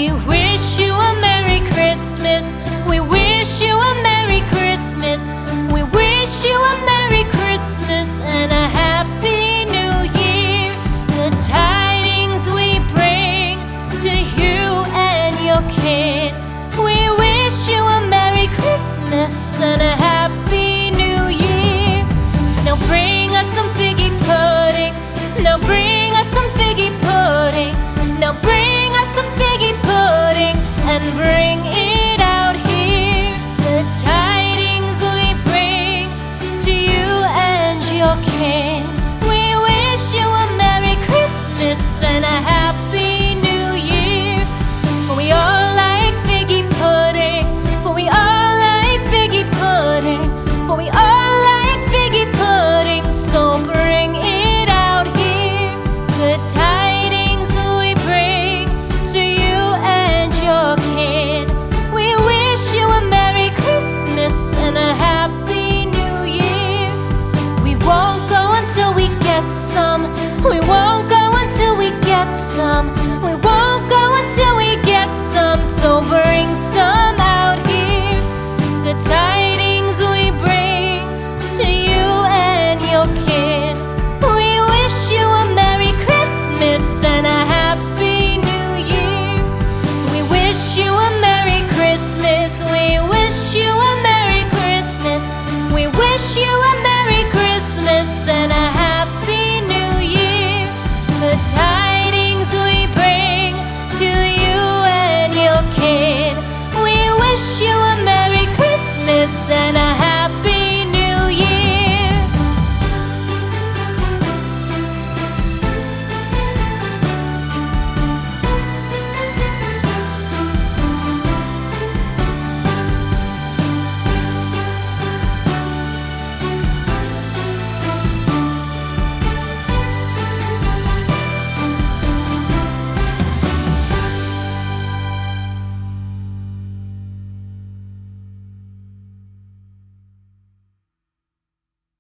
We wish you a Merry Christmas. We wish you a Merry Christmas. We wish you a Merry Christmas and a Happy New Year. The tidings we bring to you and your kid. We wish you a Merry Christmas and a Happy New Year. Now bring us some figgy pudding. Now bring us some figgy pudding. Now bring us some figgy pudding and bring it out here. The tidings we bring to you and your kin. We wish you a Merry Christmas and a Happy New Year. For we all like figgy pudding. For we all like figgy pudding. For we all like figgy pudding. So bring it out here. The tidings we bring to you and your kid. We wish you a Merry Christmas and a Happy New Year. We won't go until we get some